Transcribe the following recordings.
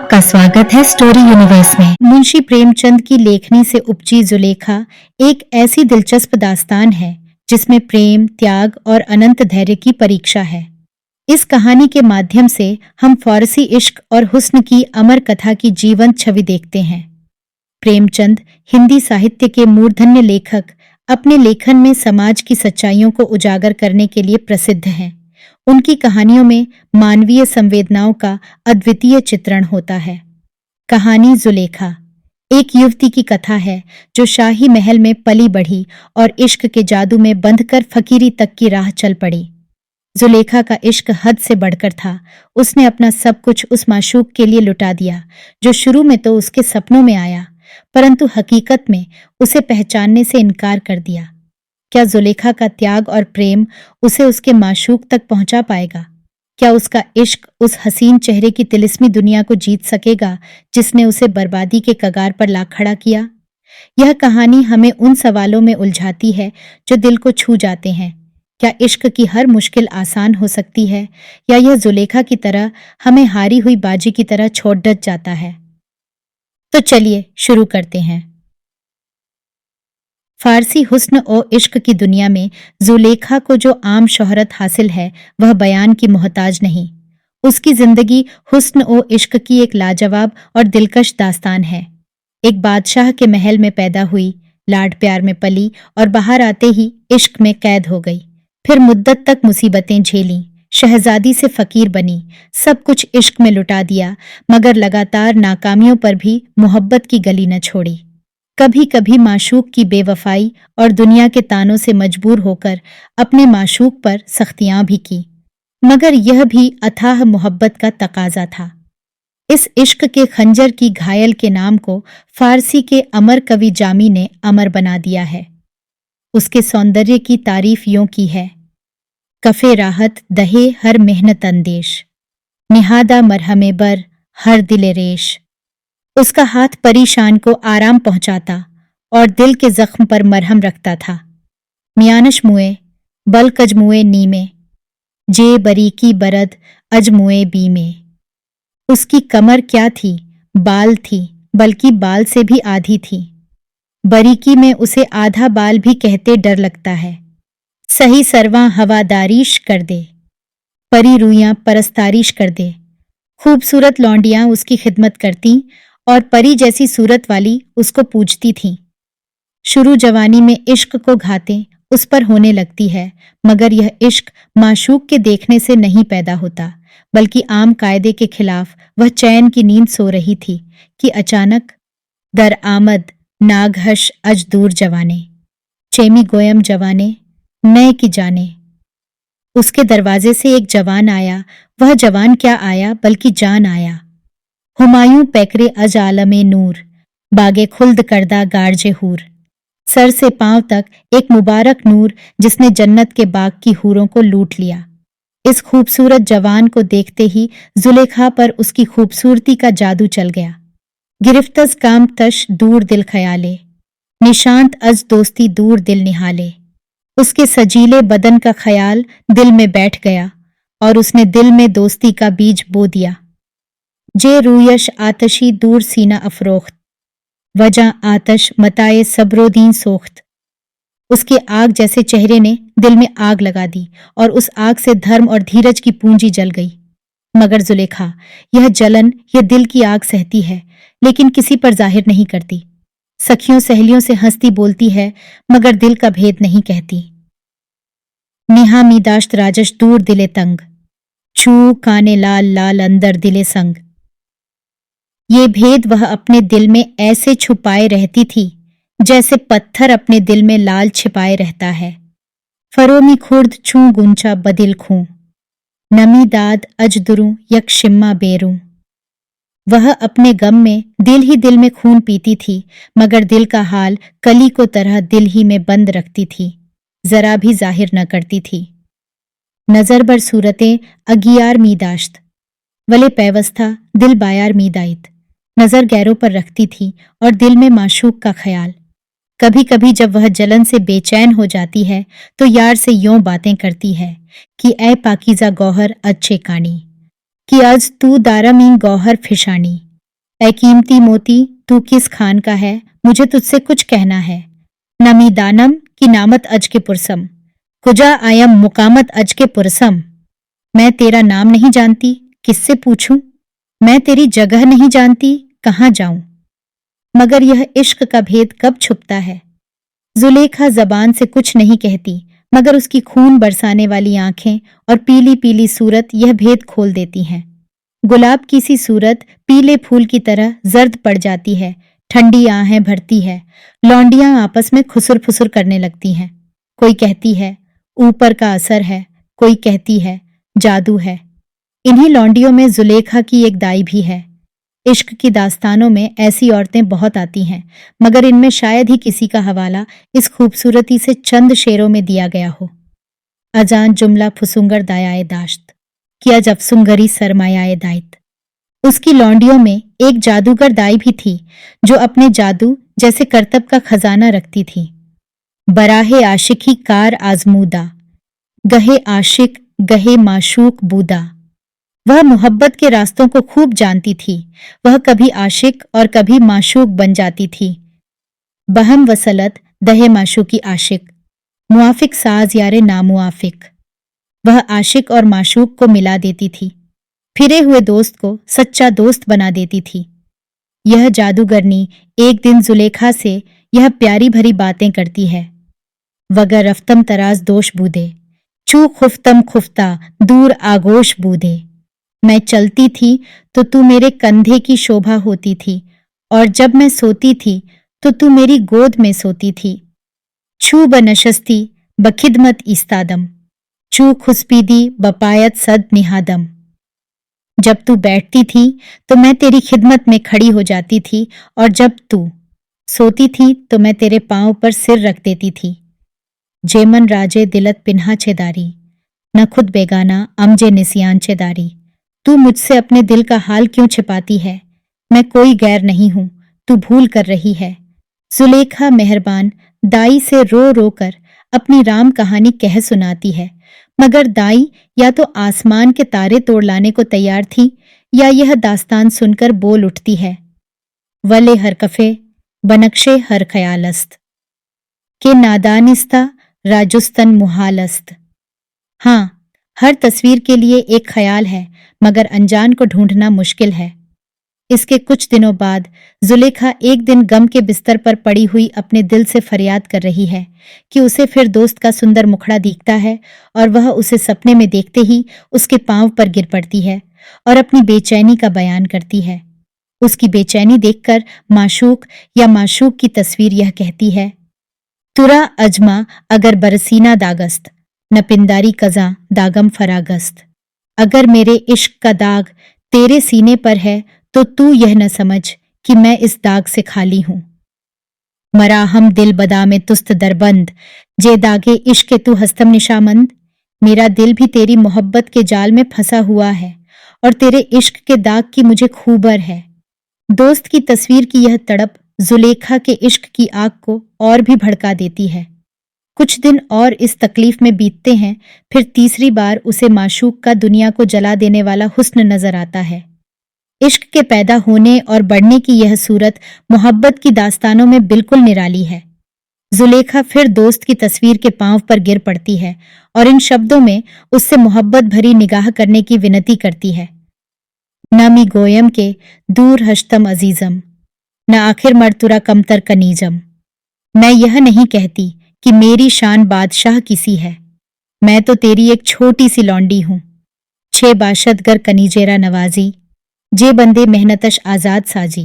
आपका स्वागत है स्टोरी यूनिवर्स में। मुंशी प्रेमचंद की लेखनी से उपजी जुलेखा एक ऐसी दिलचस्प दास्तान है जिसमें प्रेम, त्याग और अनंत धैर्य की परीक्षा है। इस कहानी के माध्यम से हम फारसी इश्क और हुस्न की अमर कथा की जीवंत छवि देखते हैं। प्रेमचंद हिंदी साहित्य के मूर्धन्य लेखक अपने लेखन में समाज की सच्चाइयों को उजागर करने के लिए प्रसिद्ध हैं। उनकी कहानियों में मानवीय संवेदनाओं का अद्वितीय चित्रण होता है। कहानी जुलेखा एक युवती की कथा है जो शाही महल में पली बढ़ी और इश्क के जादू में बंधकर फकीरी तक की राह चल पड़ी। जुलेखा का इश्क हद से बढ़कर था। उसने अपना सब कुछ उस माशूक के लिए लुटा दिया जो शुरू में तो उसके सपनों में आया, परंतु हकीकत में उसे पहचानने से इनकार कर दिया। क्या जुलेखा का त्याग और प्रेम उसे उसके माशूक तक पहुंचा पाएगा? क्या उसका इश्क उस हसीन चेहरे की तिलिस्मी दुनिया को जीत सकेगा जिसने उसे बर्बादी के कगार पर ला खड़ा किया? यह कहानी हमें उन सवालों में उलझाती है जो दिल को छू जाते हैं। क्या इश्क की हर मुश्किल आसान हो सकती है, या यह जुलेखा की तरह हमें हारी हुई बाजी की तरह छोड़ डट जाता है? तो चलिए शुरू करते हैं। फारसी हुस्न और इश्क की दुनिया में जुलेखा को जो आम शोहरत हासिल है वह बयान की मोहताज नहीं। उसकी जिंदगी हुस्न और इश्क की एक लाजवाब और दिलकश दास्तान है। एक बादशाह के महल में पैदा हुई, लाड प्यार में पली और बाहर आते ही इश्क में कैद हो गई। फिर मुद्दत तक मुसीबतें झेलीं, शहजादी से फकीर बनी, सब कुछ इश्क में लुटा दिया, मगर लगातार नाकामियों पर भी मोहब्बत की गली न छोड़ी। कभी कभी माशूक की बेवफाई और दुनिया के तानों से मजबूर होकर अपने माशूक पर सख्तियां भी की, मगर यह भी अथाह मोहब्बत का तकाजा था। इस इश्क के खंजर की घायल के नाम को फारसी के अमर कवि जामी ने अमर बना दिया है। उसके सौंदर्य की तारीफ यूं की है: कफे राहत दहे हर मेहनत अंदेश, निहादा मरहमे बर हर दिले रेश। उसका हाथ परेशान को आराम पहुंचाता और दिल के जख्म पर मरहम रखता था। मियानश मुए बल्क अजमुए नीमे, जे बरीकी बरद अजमुए बीमे। उसकी कमर क्या थी, बाल थी, बल्कि बाल से भी आधी थी। बरीकी में उसे आधा बाल भी कहते डर लगता है। सही सरवां हवादारीश कर दे, परी रुइयां परस्तारिश कर दे। खूबसूरत लौंडियां उसकी खिदमत करती और परी जैसी सूरत वाली उसको पूजती थीं। शुरू जवानी में इश्क को घातें उस पर होने लगती है, मगर यह इश्क माशूक के देखने से नहीं पैदा होता, बल्कि आम कायदे के खिलाफ वह चैन की नींद सो रही थी कि अचानक दर आमद नागहश अज दूर जवाने, चेमी गोयम जवाने नए की जाने। उसके दरवाजे से एक जवान आया। वह जवान क्या आया, बल्कि जान आया। हुमायूं पैकरे अज आलमे नूर, बागे खुल्द करदा गार्जे हूर। सर से पांव तक एक मुबारक नूर जिसने जन्नत के बाग की हूरों को लूट लिया। इस खूबसूरत जवान को देखते ही जुलेखा पर उसकी खूबसूरती का जादू चल गया। गिरफ्तज काम तश दूर दिल ख्याले, निशांत अज दोस्ती दूर दिल निहाले। उसके सजीले बदन का ख्याल दिल में बैठ गया और उसने दिल में दोस्ती का बीज बो दिया। जे रूयश आतशी दूर सीना अफरोख्त, वजह आतश मताए सब्रोदीन सोख्त। उसके आग जैसे चेहरे ने दिल में आग लगा दी और उस आग से धर्म और धीरज की पूंजी जल गई। मगर जुलेखा यह जलन, यह दिल की आग सहती है, लेकिन किसी पर जाहिर नहीं करती। सखियों सहेलियों से हंसती बोलती है, मगर दिल का भेद नहीं कहती। निहा मीदाश्त राजश दूर दिले तंग, छू काने लाल लाल अंदर दिले संग। ये भेद वह अपने दिल में ऐसे छुपाए रहती थी जैसे पत्थर अपने दिल में लाल छिपाए रहता है। फरोमी खुर्द छू गुंचा बदिल खूं, नमी दाद अजदुरूं यक शिम्मा बेरूं। वह अपने गम में दिल ही दिल में खून पीती थी, मगर दिल का हाल कली को तरह दिल ही में बंद रखती थी, जरा भी जाहिर न करती थी। नजर बर सूरतें अगियार मीदाश्त, वले पैवस्था दिल बायार मीदाइत। नजर गैरों पर रखती थी और दिल में माशूक का ख्याल। कभी कभी जब वह जलन से बेचैन हो जाती है तो यार से यूं बातें करती है कि ऐ पाकीज़ा गौहर अच्छे कानी, कि आज तू दारामीन गौहर फिशानी, ऐ कीमती मोती, तू किस खान का है, मुझे तुझसे कुछ कहना है। नमी दानम की नामत अज के पुरसम, कुजा आयम मुकामत अज के पुरसम। मैं तेरा नाम नहीं जानती, किससे पूछूं? मैं तेरी जगह नहीं जानती, कहाँ जाऊं? मगर यह इश्क का भेद कब छुपता है? जुलेखा जबान से कुछ नहीं कहती, मगर उसकी खून बरसाने वाली आंखें और पीली पीली सूरत यह भेद खोल देती हैं। गुलाब की सी सूरत पीले फूल की तरह जर्द पड़ जाती है, ठंडी आहें भरती है, लौंडियां आपस में खुसुर फुसुर करने लगती हैं। कोई कहती है ऊपर का असर है, कोई कहती है जादू है। इन्हीं लौंडियों में जुलेखा की एक दाई भी है। इश्क की दास्तानों में ऐसी औरतें बहुत आती हैं, मगर इनमें शायद ही किसी का हवाला इस खूबसूरती से चंद शेरों में दिया गया हो। अजान जुमला फुसुंगर दायाए दाश्त, किया जब सुंगरी सरमायाए दायित। उसकी लौंडियों में एक जादूगर दाई भी थी, जो अपने जादू जैसे करतब का खजाना रखती थी। बराहे आशिकी कार आजमूदा, गहे आशिक गहे माशूक बूदा। वह मोहब्बत के रास्तों को खूब जानती थी। वह कभी आशिक और कभी माशूक बन जाती थी। बहम वसलत दहे माशूकी आशिक, मुआफिक साज यारे नामुआफिक। वह आशिक और माशूक को मिला देती थी, फिरे हुए दोस्त को सच्चा दोस्त बना देती थी। यह जादूगरनी एक दिन जुलेखा से यह प्यारी भरी बातें करती है। वगर रफ्तम तराज दोष बूदे, चू खुफ्तम खुफ्ता दूर आगोश बूदे। मैं चलती थी तो तू मेरे कंधे की शोभा होती थी, और जब मैं सोती थी तो तू मेरी गोद में सोती थी। छू बनशस्ती बखिदमत इस्तादम, चू खुस्पीदी बपायत सद निहादम। जब तू बैठती थी तो मैं तेरी खिदमत में खड़ी हो जाती थी, और जब तू सोती थी तो मैं तेरे पांव पर सिर रख देती थी। जेमन राजे दिलत पिन्हा छेदारी, न खुद बेगाना अमजे निसियान छेदारी। तू मुझसे अपने दिल का हाल क्यों छिपाती है? मैं कोई गैर नहीं हूं, तू भूल कर रही है। जुलेखा मेहरबान दाई से रो रो कर अपनी राम कहानी कह सुनाती है, मगर दाई या तो आसमान के तारे तोड़ लाने को तैयार थी, या यह दास्तान सुनकर बोल उठती है, वले हर कफे बनक्शे हर ख्यालस्त के नादानिस्ता राजुस्तन मुहालस्त। हाँ, हर तस्वीर के लिए एक ख्याल है, मगर अनजान को ढूंढना मुश्किल है। इसके कुछ दिनों बाद जुलेखा एक दिन गम के बिस्तर पर पड़ी हुई अपने दिल से फरियाद कर रही है कि उसे फिर दोस्त का सुंदर मुखड़ा दिखता है, और वह उसे सपने में देखते ही उसके पांव पर गिर पड़ती है और अपनी बेचैनी का बयान करती है। उसकी बेचैनी देखकर माशूक या माशूक की तस्वीर यह कहती है, तुरा अजमा अगर बरसीना दागस्त, न पिंदारी कजा दागम फरागस्त। अगर मेरे इश्क का दाग तेरे सीने पर है तो तू यह न समझ कि मैं इस दाग से खाली हूं। मराहम दिल बदा में तुस्त दरबंद, जे दागे इश्क तू हस्तम निशामंद। मेरा दिल भी तेरी मोहब्बत के जाल में फंसा हुआ है, और तेरे इश्क के दाग की मुझे खूबर है। दोस्त की तस्वीर की यह तड़प जुलेखा के इश्क की आग को और भी भड़का देती है। कुछ दिन और इस तकलीफ में बीतते हैं, फिर तीसरी बार उसे माशूक का दुनिया को जला देने वाला हुस्न नजर आता है। इश्क के पैदा होने और बढ़ने की यह सूरत मोहब्बत की दास्तानों में बिल्कुल निराली है। जुलेखा फिर दोस्त की तस्वीर के पांव पर गिर पड़ती है और इन शब्दों में उससे मोहब्बत भरी निगाह करने की विनती करती है, न मी गोयम के दूर हश्तम अजीजम, न आखिर मरतुरा कमतर कनीजम। मैं यह नहीं कहती कि मेरी शान बादशाह किसी है, मैं तो तेरी एक छोटी सी लौंडी हूं। छे बाशतगर कनीजेरा नवाजी, जे बंदे मेहनतश आजाद साजी।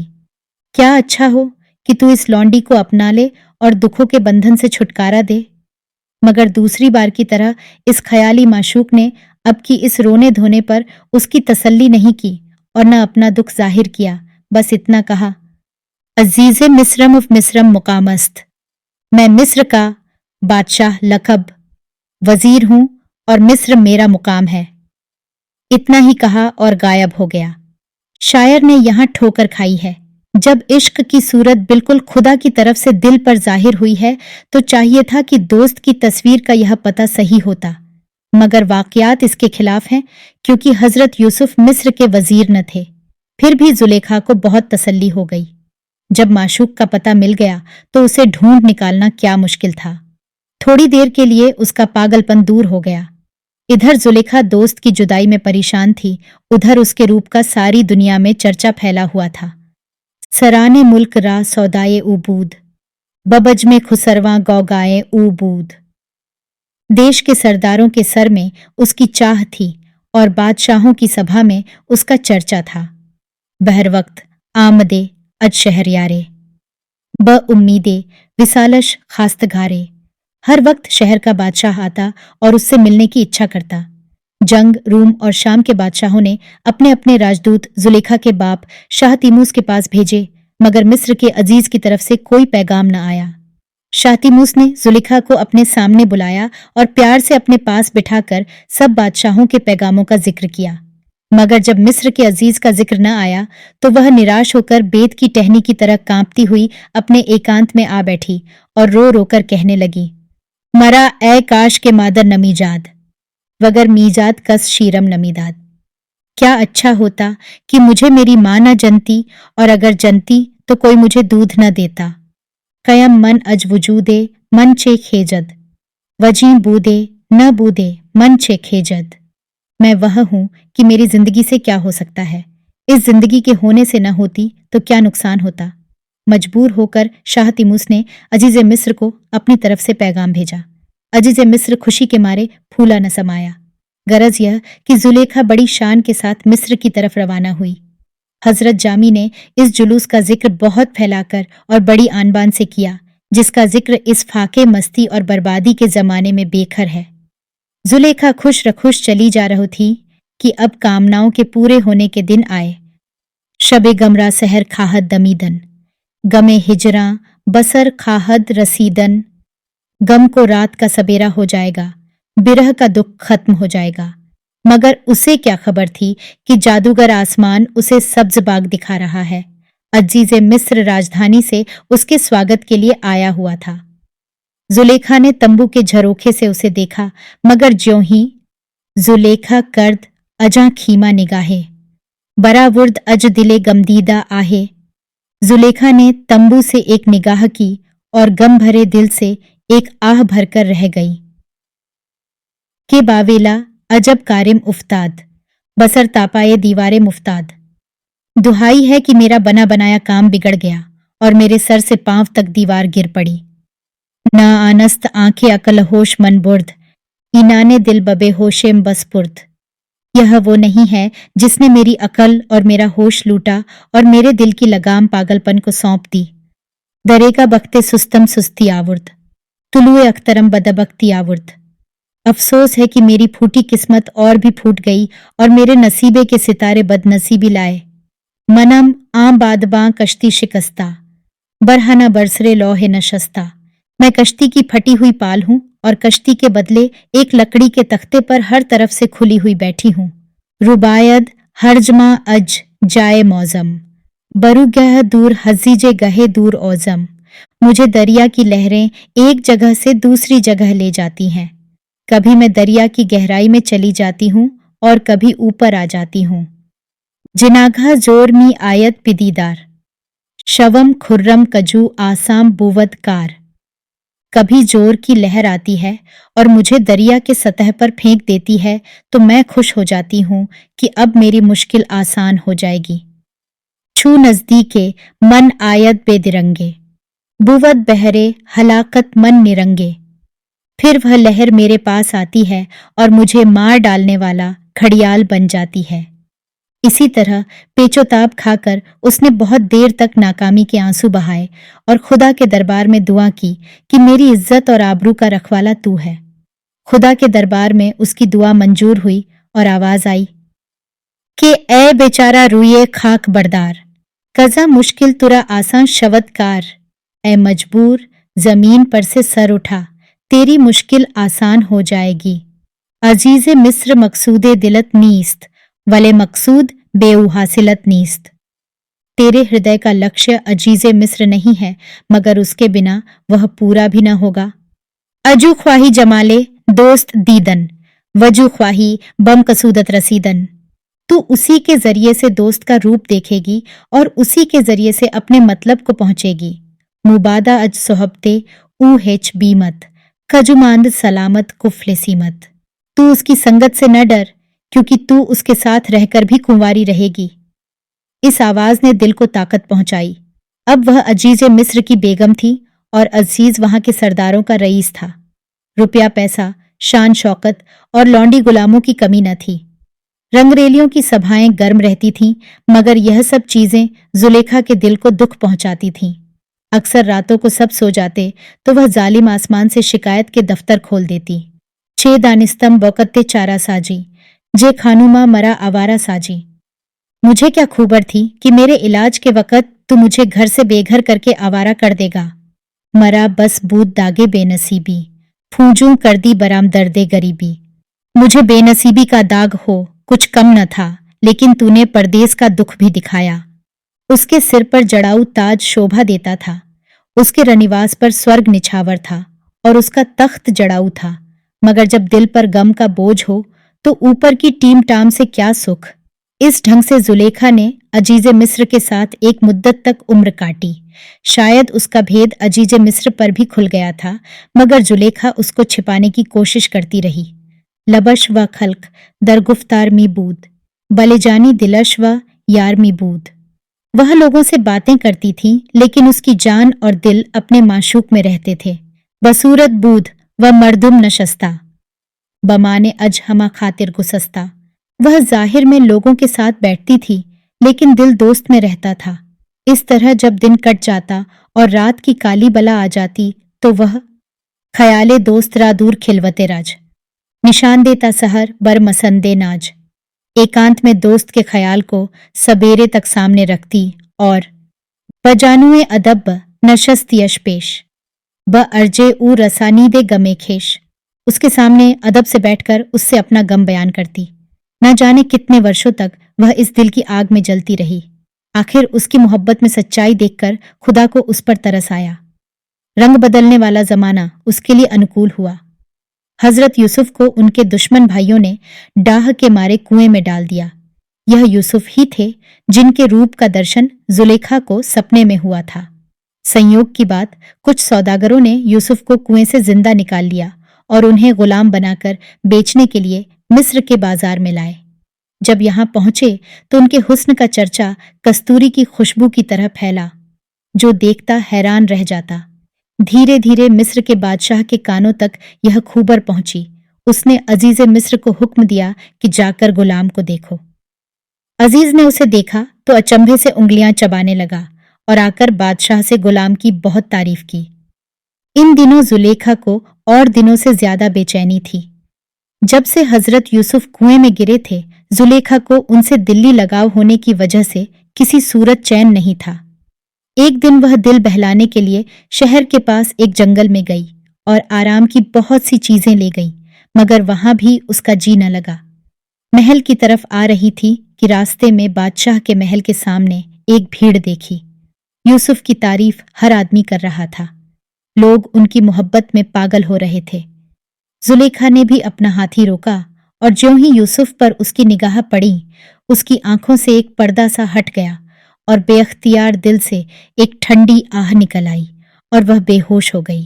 क्या अच्छा हो कि तू इस लौंडी को अपना ले और दुखों के बंधन से छुटकारा दे। मगर दूसरी बार की तरह इस ख्याली माशूक ने अब की इस रोने धोने पर उसकी तसल्ली नहीं की और न अपना दुख जाहिर किया, बस इतना कहा, अजीज़े मिस्रम ऑफ मिस्रम मुकामस्त, मैं मिस्र का बादशाह लकब वजीर हूं और मिस्र मेरा मुकाम है। इतना ही कहा और गायब हो गया। शायर ने यहां ठोकर खाई है। जब इश्क की सूरत बिल्कुल खुदा की तरफ से दिल पर जाहिर हुई है तो चाहिए था कि दोस्त की तस्वीर का यह पता सही होता, मगर वाकयात इसके खिलाफ हैं, क्योंकि हजरत यूसुफ मिस्र के वजीर न थे। फिर भी जुलेखा को बहुत तसल्ली हो गई। जब माशूक का पता मिल गया तो उसे ढूंढ निकालना क्या मुश्किल था। थोड़ी देर के लिए उसका पागलपन दूर हो गया। इधर जुलेखा दोस्त की जुदाई में परेशान थी, उधर उसके रूप का सारी दुनिया में चर्चा फैला हुआ था। सराने मुल्क रा सौदाए ऊबूद, बबज में खुसरवा गौगाए ऊबूद। देश के सरदारों के सर में उसकी चाह थी और बादशाहों की सभा में उसका चर्चा था। बहर वक्त आमदे अज शहरयारे, ब उम्मीदे विसालश खास्तगारे। हर वक्त शहर का बादशाह आता और उससे मिलने की इच्छा करता। जंग, रूम और शाम के बादशाहों ने अपने अपने राजदूत जुलेखा के बाप शाह तिमूस के पास भेजे, मगर मिस्र के अजीज की तरफ से कोई पैगाम न आया। शाह तिमूस ने जुलेखा को अपने सामने बुलाया और प्यार से अपने पास बिठाकर सब बादशाहों के पैगामों का जिक्र किया, मगर जब मिस्र के अजीज का जिक्र न आया तो वह निराश होकर बेत की टहनी की तरह कांपती हुई अपने एकांत में आ बैठी और रो रोकर कहने लगी, मरा ए काश के मादर नमीजाद, वगर मीजाद कस शीरम नमीदाद। क्या अच्छा होता कि मुझे मेरी माँ न जनती, और अगर जनती तो कोई मुझे दूध न देता। कयम मन अज वजूदे मन चे खेजद, वजी बूदे न बूदे मन चे खेजद। मैं वह हूं कि मेरी जिंदगी से क्या हो सकता है, इस जिंदगी के होने से न होती तो क्या नुकसान होता। मजबूर होकर शाह तिमूस ने अजीज मिस्र को अपनी तरफ से पैगाम भेजा। अजीज मिस्र खुशी के मारे फूला न समाया। गरज यह कि जुलेखा बड़ी शान के साथ मिस्र की तरफ रवाना हुई। हजरत जामी ने इस जुलूस का जिक्र बहुत फैलाकर और बड़ी आनबान से किया, जिसका जिक्र इस फाके मस्ती और बर्बादी के जमाने में बेखर है। जुलेखा खुश रखुश चली जा रही थी कि अब कामनाओं के पूरे होने के दिन आए। शबे गमरा सहर खाहद दमीदन, गमे हिजरा बसर खाहद रसीदन। गम को रात का सबेरा हो जाएगा, बिरह का दुख खत्म हो जाएगा। मगर उसे क्या खबर थी कि जादूगर आसमान उसे सब्ज बाग दिखा रहा है। अजीज मिस्र राजधानी से उसके स्वागत के लिए आया हुआ था। जुलेखा ने तंबू के झरोखे से उसे देखा, मगर ज्यों ही जुलेखा कर्द अजा खीमा निगाहे, बरावुर्द अज दिले गमदीदा आहे। जुलेखा ने तंबू से एक निगाह की और गम भरे दिल से एक आह भरकर रह गई। के बावेला अजब कारिम उफ्ताद, बसर तापाए दीवारे मुफ्ताद। दुहाई है कि मेरा बना बनाया काम बिगड़ गया और मेरे सर से पांव तक दीवार गिर पड़ी। ना आनस्त आंखें अकल होश मन बुर्द, इनाने दिल बबे होशेम बसपुर्द। यह वो नहीं है जिसने मेरी अकल और मेरा होश लूटा और मेरे दिल की लगाम पागलपन को सौंप दी। दरेगा बख्ते सुस्तम सुस्ती आवुर्द, तुलुए अख्तरम बदबख्ती आवुर्द। अफसोस है कि मेरी फूटी किस्मत और भी फूट गई और मेरे नसीबे के सितारे बदनसीबी लाए। मनम आम बादबां कश्ती शिकस्ता, बरहना बरसरे लौहे नशस्ता। मैं कश्ती की फटी हुई पाल हूं और कश्ती के बदले एक लकड़ी के तख्ते पर हर तरफ से खुली हुई बैठी हूं। रुबायद हर्जमा अज जाए मौजम, बरुगह दूर हजीजे गहे दूर औजम। मुझे दरिया की लहरें एक जगह से दूसरी जगह ले जाती हैं। कभी मैं दरिया की गहराई में चली जाती हूँ और कभी ऊपर आ जाती हूँ। जिनाघा जोर मी आयत पिदीदार, शवम खुर्रम कजू आसाम बुवद कार। कभी जोर की लहर आती है और मुझे दरिया के सतह पर फेंक देती है तो मैं खुश हो जाती हूँ कि अब मेरी मुश्किल आसान हो जाएगी। छू नजदीके मन आयत बेदिरंगे, बुवद बहरे हलाकत मन निरंगे। फिर वह लहर मेरे पास आती है और मुझे मार डालने वाला घड़ियाल बन जाती है। इसी तरह पेचोताब खाकर उसने बहुत देर तक नाकामी के आंसू बहाए और खुदा के दरबार में दुआ की कि मेरी इज्जत और आबरू का रखवाला तू है। खुदा के दरबार में उसकी दुआ मंजूर हुई और आवाज आई कि ए बेचारा रुए खाक बरदार, कजा मुश्किल तुरा आसान शवदकार। ए मजबूर, जमीन पर से सर उठा, तेरी मुश्किल आसान हो जाएगी। अजीज़े मिस्र मकसूदे दिलत नीस्त, वले मकसूद बेऊ हासिलत नीस्त। तेरे हृदय का लक्ष्य अजीज़े मिस्र नहीं है, मगर उसके बिना वह पूरा भी न होगा। अजू ख्वाही जमाले दोस्त दीदन, वजू ख्वाही बम कसूदत रसीदन। تو اسی کے ذریعے سے دوست کا روپ دیکھے گی اور اسی کے ذریعے سے اپنے مطلب کو پہنچے گی۔ مبادہ اج صحبتے او ہیچ بیمت کجماند سلامت کفل سیمت۔ تو اس کی سنگت سے نہ ڈر، کیونکہ تو اس کے ساتھ رہ کر بھی کنواری رہے گی۔ اس آواز نے دل کو طاقت پہنچائی۔ اب وہ عزیز مصر کی بیگم تھی اور عزیز وہاں کے سرداروں کا رئیس تھا۔ روپیہ پیسہ، شان شوکت اور لونڈی غلاموں کی کمی نہ تھی۔ رنگریلیوں کی سبھائیں گرم رہتی تھیں، مگر یہ سب چیزیں زلیخا کے دل کو دکھ پہنچاتی تھیں۔ اکثر راتوں کو سب سو جاتے تو وہ ظالم آسمان سے شکایت کے دفتر کھول دیتی۔ چھ دانستم بوکتے چارہ ساجی، جے خانوما مرا آوارہ ساجی۔ مجھے کیا خبر تھی کہ میرے علاج کے وقت تو مجھے گھر سے بے گھر کر کے آوارہ کر دے گا۔ مرا بس بود داغے بے نصیبی، پھونجوں کر دی برام دردے غریبی۔ مجھے بے نصیبی کا داغ ہو کچھ کم نہ تھا، لیکن تو نے پردیس کا دکھ بھی دکھایا۔ اس کے سر پر جڑاؤ تاج شوبھا دیتا تھا، اس کے رنیواس پر سورگ نچھاور تھا اور اس کا تخت جڑاؤ تھا، مگر جب دل پر غم کا بوجھ ہو تو اوپر کی ٹیم ٹام سے کیا سکھ۔ اس ڈھنگ سے زلیخا نے عزیز مصر کے ساتھ ایک مدت تک عمر کاٹی۔ شاید اس کا بھید عزیز مصر پر بھی کھل گیا تھا، مگر زلیخا اس کو چھپانے کی کوشش کرتی رہی۔ لبش و خلق در گفتار می بود، بلے جانی دلش و یار می بود۔ وہ لوگوں سے باتیں کرتی تھی، لیکن اس کی جان اور دل اپنے معشوق میں رہتے تھے۔ بصورت بود و مردم نشستہ، بمانے اج ہما خاطر گسستہ۔ وہ ظاہر میں لوگوں کے ساتھ بیٹھتی تھی، لیکن دل دوست میں رہتا تھا۔ اس طرح جب دن کٹ جاتا اور رات کی کالی بلا آ جاتی تو وہ خیالے دوست را دور کھلوتے راج، نشان دیتا سحر بر مسندے ناج۔ ایکانت میں دوست کے خیال کو سبیرے تک سامنے رکھتی اور بجانوئے ادب نشستیش پیش، ارجے او رسانیدے گمے کھیش۔ اس کے سامنے ادب سے بیٹھ کر اس سے اپنا غم بیان کرتی۔ نہ جانے کتنے ورشوں تک وہ اس دل کی آگ میں جلتی رہی۔ آخر اس کی محبت میں سچائی دیکھ کر خدا کو اس پر ترس آیا۔ رنگ بدلنے والا زمانہ اس کے لیے انوکول ہوا۔ حضرت یوسف کو ان کے دشمن بھائیوں نے ڈاہ کے مارے کنویں میں ڈال دیا۔ یہ یوسف ہی تھے جن کے روپ کا درشن زلیخا کو سپنے میں ہوا تھا۔ سنیوگ کی بات، کچھ سوداگروں نے یوسف کو کنویں سے زندہ نکال لیا اور انہیں غلام بنا کر بیچنے کے لیے مصر کے بازار میں لائے۔ جب یہاں پہنچے تو ان کے حسن کا چرچا کستوری کی خوشبو کی طرح پھیلا، جو دیکھتا حیران رہ جاتا۔ دھیرے دھیرے مصر کے بادشاہ کے کانوں تک یہ خبر پہنچی۔ اس نے عزیز مصر کو حکم دیا کہ جا کر غلام کو دیکھو۔ عزیز نے اسے دیکھا تو اچنبھے سے انگلیاں چبانے لگا اور آ کر بادشاہ سے غلام کی بہت تعریف کی۔ ان دنوں زلیخا کو اور دنوں سے زیادہ بے چینی تھی۔ جب سے حضرت یوسف کنویں میں گرے تھے، زلیخا کو ان سے دلی لگاؤ ہونے کی وجہ سے کسی صورت چین نہیں تھا۔ ایک دن وہ دل بہلانے کے لیے شہر کے پاس ایک جنگل میں گئی اور آرام کی بہت سی چیزیں لے گئی، مگر وہاں بھی اس کا جی نہ لگا۔ محل کی طرف آ رہی تھی کہ راستے میں بادشاہ کے محل کے سامنے ایک بھیڑ دیکھی۔ یوسف کی تعریف ہر آدمی کر رہا تھا۔ لوگ ان کی محبت میں پاگل ہو رہے تھے۔ زلیخا نے بھی اپنا ہاتھی روکا اور جیوں ہی یوسف پر اس کی نگاہ پڑی، اس کی آنکھوں سے ایک پردہ سا ہٹ گیا اور بے اختیار دل سے ایک ٹھنڈی آہ نکل آئی اور وہ بے ہوش ہو گئی۔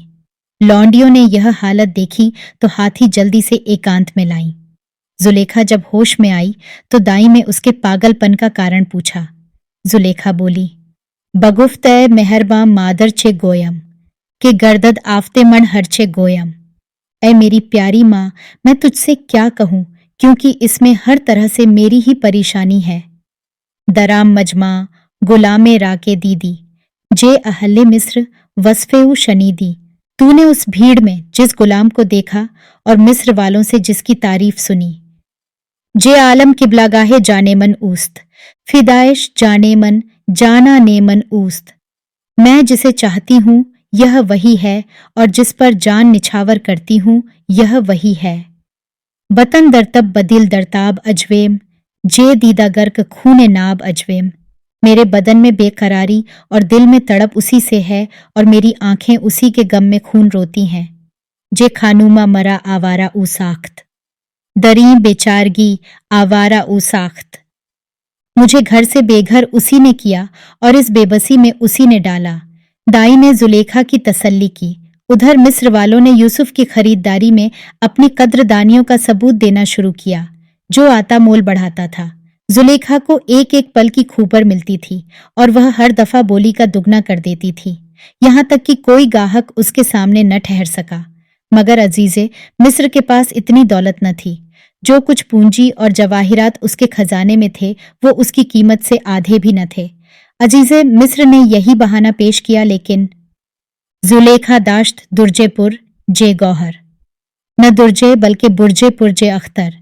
لونڈیوں نے یہ حالت دیکھی تو ہاتھی جلدی سے ایکانت میں لائیں۔ زلیخا جب ہوش میں آئی تو دائیں میں اس کے پاگل پن کا کارن پوچھا۔ زلیخا بولی، بگفت اے مہرباں مادر چھے گویم کہ گردد آفتے من ہر چھے گویم۔ اے میری پیاری ماں، میں تجھ سے کیا کہوں، کیونکہ اس میں ہر طرح سے میری ہی پریشانی ہے۔ درام مجمع غلام راکے دیدی، جے اہل مصر وصفے شنیدی۔ تو نے اس بھیڑ میں جس غلام کو دیکھا اور مصر والوں سے جس کی تعریف سنی، جے عالم قبلہ گاہ جانے من اوست، فدائش جانے من جانا نیمن اوست۔ میں جسے چاہتی ہوں یہ وہی ہے اور جس پر جان نچھاور کرتی ہوں یہ وہی ہے۔ بطن درتب بدل درتاب اجویم، جے دیدہ گرک خون ناب اجویم۔ میرے بدن میں بے قراری اور دل میں تڑپ اسی سے ہے اور میری آنکھیں اسی کے غم میں خون روتی ہیں۔ جے خانوما مرا آوارہ او ساخت، دریں بیچارگی آوارہ او ساخت۔ मुझे घर से बेघर उसी ने किया और इस बेबसी में उसी ने डाला। दाई ने जुलेखा की तसल्ली की। उधर मिस्र वालों ने यूसुफ की खरीदारी में अपनी कद्रदानियों का सबूत देना शुरू किया, जो आता मोल बढ़ाता था। जुलेखा को एक एक पल की खूबर मिलती थी और वह हर दफा बोली का दुगना कर देती थी, यहाँ तक कि कोई गाहक उसके सामने न ठहर सका। मगर अजीजे, मिस्र के पास इतनी दौलत न थी। जो कुछ पूंजी और जवाहिरात उसके खजाने में थे वो उसकी कीमत से आधे भी न थे। अजीजे, मिस्र ने यही बहाना पेश किया, लेकिन जुलेखा दाश्त दुर्जेपुर जे गौहर, न दुर्जे बल्कि बुर्जे पुरजे अख्तर।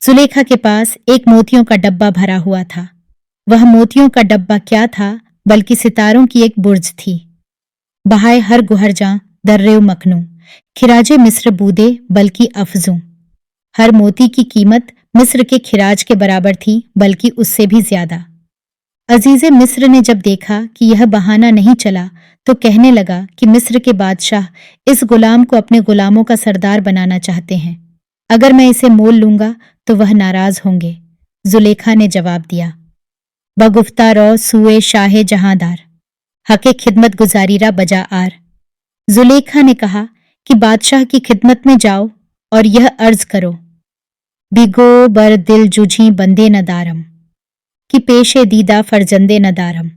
जुलेखा के पास एक मोतियों का डब्बा भरा हुआ था। वह मोतियों का डब्बा क्या था बल्कि सितारों की एक बुर्ज थी। बहाए हर गुहरजां दर्रे मखनू, खिराजे मिस्र बूदे बल्कि अफजू। हर मोती की कीमत मिस्र के खिराज के बराबर थी, बल्कि उससे भी ज्यादा। अजीजे मिस्र ने जब देखा कि यह बहाना नहीं चला तो कहने लगा कि मिस्र के बादशाह इस गुलाम को अपने गुलामों का सरदार बनाना चाहते हैं। अगर मैं इसे मोल लूंगा तो वह नाराज होंगे। जुलेखा ने जवाब दिया, बगुफ्ता रो सुए शाहे जहांदार, हके खिदमत गुजारीरा बजा आर। जुलेखा ने कहा कि बादशाह की खिदमत में जाओ और यह अर्ज करो, बिगो बर दिल जुझी बंदे न दारम, कि पेशे दीदा फरजंदे न दारम।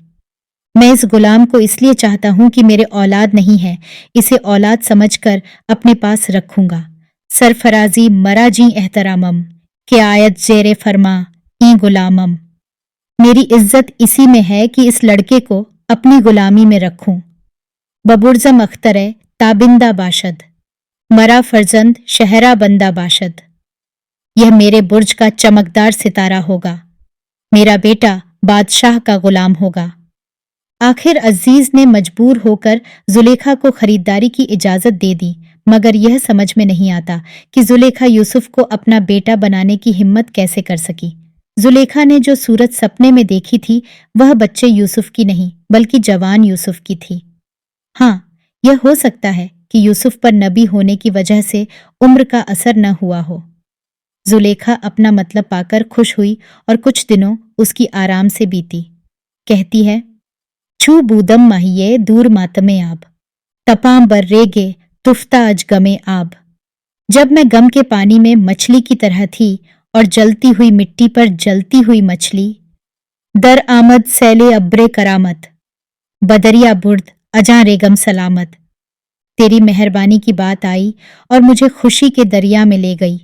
मैं इस गुलाम को इसलिए चाहता हूं कि मेरे औलाद नहीं है, इसे औलाद समझकर अपने पास रखूंगा। सरफराजी मराजी एहतरामम, के आयत जेरे फरमा ई गुलामम। मेरी इज्जत इसी में है कि इस लड़के को अपनी गुलामी में रखूं। बबुर्जम अख्तरे ताबिंदा बाशद, मरा फरजंद शहरा बंदा बाशद। यह मेरे बुर्ज का चमकदार सितारा होगा। मेरा बेटा बादशाह का गुलाम होगा। आखिर अजीज ने मजबूर होकर जुलेखा को खरीदारी की इजाजत दे दी, मगर यह समझ में नहीं आता कि जुलेखा यूसुफ को अपना बेटा बनाने की हिम्मत कैसे कर सकी। जुलेखा ने जो सूरत सपने में देखी थी वह बच्चे यूसुफ की नहीं बल्कि जवान यूसुफ की थी। हाँ, यह हो सकता है कि यूसुफ पर नबी होने की वजह से उम्र का असर न हुआ हो। जुलेखा अपना मतलब पाकर खुश हुई और कुछ दिनों उसकी आराम से बीती। कहती है, छू बूदम माहिए दूर मातमे आब, तपाम बर्रेगे तुफ्ता अज गमे आब। जब मैं गम के पानी में मछली की तरह थी और जलती हुई मिट्टी पर जलती हुई मछली, दर आमद सैले अब्रे करामत, बदरिया बुर्द अजां रेगम सलामत। तेरी मेहरबानी की बात आई और मुझे खुशी के दरिया में ले गई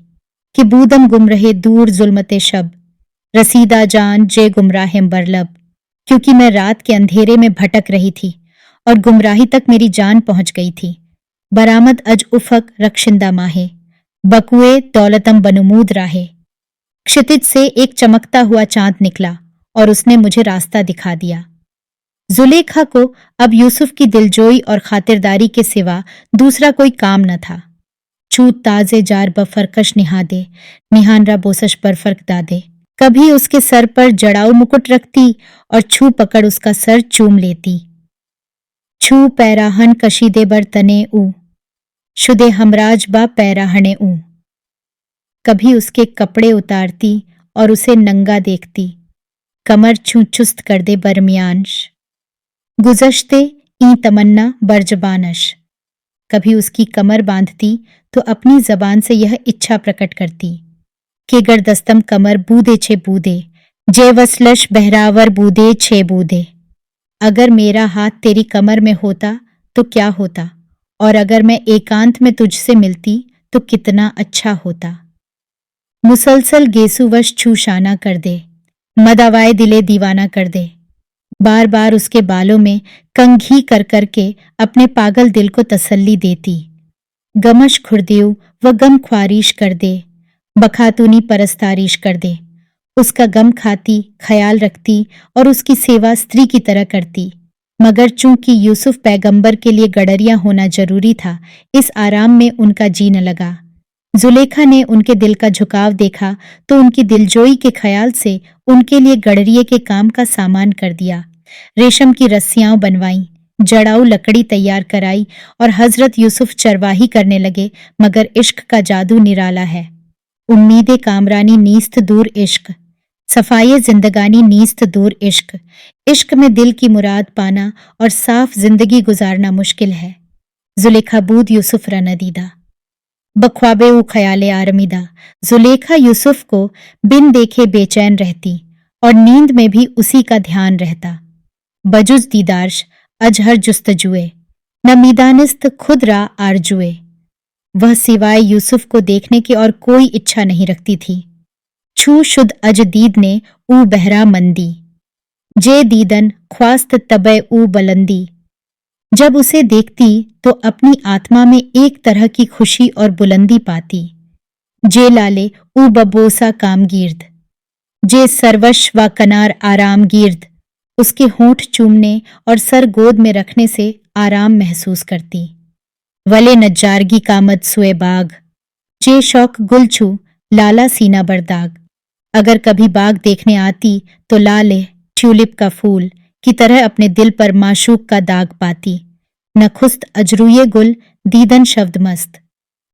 कि बूदम गुम रहे दूर जुल्मते शब, रसीदा जान जे गुमराहिम बरलब। क्योंकि मैं रात के अंधेरे में भटक रही थी और गुमराही तक मेरी जान पहुंच गई थी। बरामद अज उफक रक्षिंदा माहे, बकुए दौलतम बनमूद राहे। क्षितिज से एक चमकता हुआ चांद निकला और उसने मुझे रास्ता दिखा दिया। जुलेखा को अब यूसुफ की दिलजोई और खातिरदारी के सिवा दूसरा कोई काम न था। छूत ताजे जार बफरकश निहादे, निहानरा बोसश बरफर्क दादे। कभी उसके सर पर जड़ाऊ मुकुट रखती और छू पकड़ उसका सर चूम लेती। छू पैराहन कशीदे बर तने ऊ, शुदे हमराज बा पैराहने ऊ। कभी उसके कपड़े उतारती और उसे नंगा देखती, कमर छू चुस्त कर दे बरमियानश, गुजश्ते ई तमन्ना बरजबानश। कभी उसकी कमर बांधती तो अपनी जबान से यह इच्छा प्रकट करती कि गर्दस्तम कमर बूदे छे बूदे, जे वसलश बहरावर बूदे छे बूदे। अगर मेरा हाथ तेरी कमर में होता तो क्या होता, और अगर मैं एकांत में तुझसे मिलती तो कितना अच्छा होता। मुसलसल गेसुवश छूशाना कर दे, मदावाए दिले दीवाना कर दे। बार बार उसके बालों में कंघी कर करके अपने पागल दिल को तसल्ली देती। गमश खुर्देव व गम ख्वारिश कर दे, बखातूनी परस्तारिश कर दे। उसका गम खाती, ख्याल रखती और उसकी सेवा स्त्री की तरह करती। मगर चूंकि यूसुफ पैगंबर के लिए गडरिया होना जरूरी था, इस आराम में उनका जी न लगा। जुलेखा ने उनके दिल का झुकाव देखा तो उनकी दिलजोई के ख्याल से उनके लिए गडरिये के काम का सामान कर दिया। रेशम की रस्सियां बनवाईं, जड़ाऊ लकड़ी तैयार कराई और हजरत यूसुफ चरवाही करने लगे। मगर इश्क का जादू निराला है। उम्मीदे कामरानी नीस्त दूर इश्क, صفائے زندگانی نیست دور عشق، عشق میں دل کی مراد پانا اور صاف زندگی گزارنا مشکل ہے۔ زلیخا بود یوسف را ندیدہ، بخواب او خیال آرمیدہ۔ زلیخا یوسف کو بن دیکھے بے چین رہتی اور نیند میں بھی اسی کا دھیان رہتا۔ بجز دیدارش اجہر جستجوئے، نہ میدانست خود را آرجوئے۔ وہ سوائے یوسف کو دیکھنے کی اور کوئی اچھا نہیں رکھتی تھی۔ چھو شد اج دید نے او بہرا مندی، جے دیدن خواست طبع او بلندی۔ جب اسے دیکھتی تو اپنی آتما میں ایک طرح کی خوشی اور بلندی پاتی۔ جے لالے او ببوسا کام گیرد، جے سروش و کنار آرام گیرد۔ اس کے ہونٹ چومنے اور سر گود میں رکھنے سے آرام محسوس کرتی۔ ولے نجارگی کامد سوئے باغ، جے شوق گل چھو لالا سینہ برداغ۔ اگر کبھی باغ دیکھنے آتی تو لالے ٹیولپ کا پھول کی طرح اپنے دل پر معشوق کا داغ پاتی۔ نخست اجروئے گل دیدن شبد مست،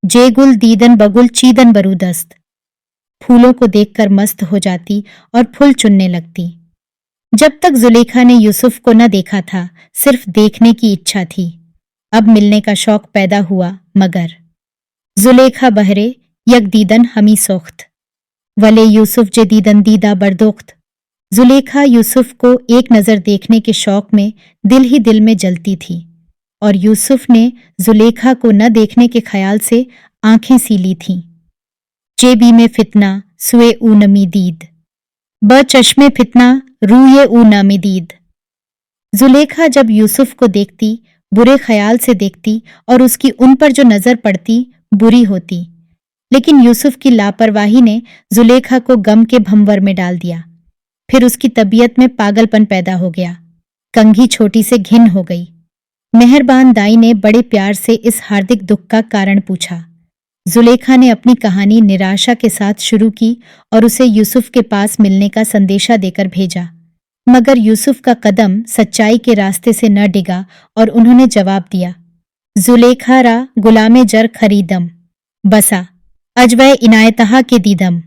جے گل دیدن بگل چیدن برودست۔ پھولوں کو دیکھ کر مست ہو جاتی اور پھول چننے لگتی۔ جب تک زلیخا نے یوسف کو نہ دیکھا تھا صرف دیکھنے کی اچھا تھی، اب ملنے کا شوق پیدا ہوا مگر زلیخا بہرے یک دیدن ہمی سوخت، ولے یوسف جے دیدن دیدہ بردوخت۔ زلیخا یوسف کو ایک نظر دیکھنے کے شوق میں دل ہی دل میں جلتی تھی اور یوسف نے زلیخا کو نہ دیکھنے کے خیال سے آنکھیں سی لی تھیں۔ جیبی میں فتنہ سوئے او نمی دید، ب چشمے فتنہ روئے او نمی دید۔ زلیخا جب یوسف کو دیکھتی برے خیال سے دیکھتی اور اس کی ان پر جو نظر پڑتی بری ہوتی، لیکن یوسف کی لاپرواہی نے زلیخا کو غم کے بھنور میں ڈال دیا۔ پھر اس کی طبیعت میں پاگل پن پیدا ہو گیا، کنگھی چھوٹی سے گھن ہو گئی۔ مہربان دائی نے بڑے پیار سے اس ہاردک دکھ کا کارن پوچھا۔ زلیخا نے اپنی کہانی نراشا کے ساتھ شروع کی اور اسے یوسف کے پاس ملنے کا سندیشہ دے کر بھیجا، مگر یوسف کا قدم سچائی کے راستے سے نہ ڈگا اور انہوں نے جواب دیا، زلیخا را غلام جر خریدم، بسا اجوے عنایتہا کے دیدم۔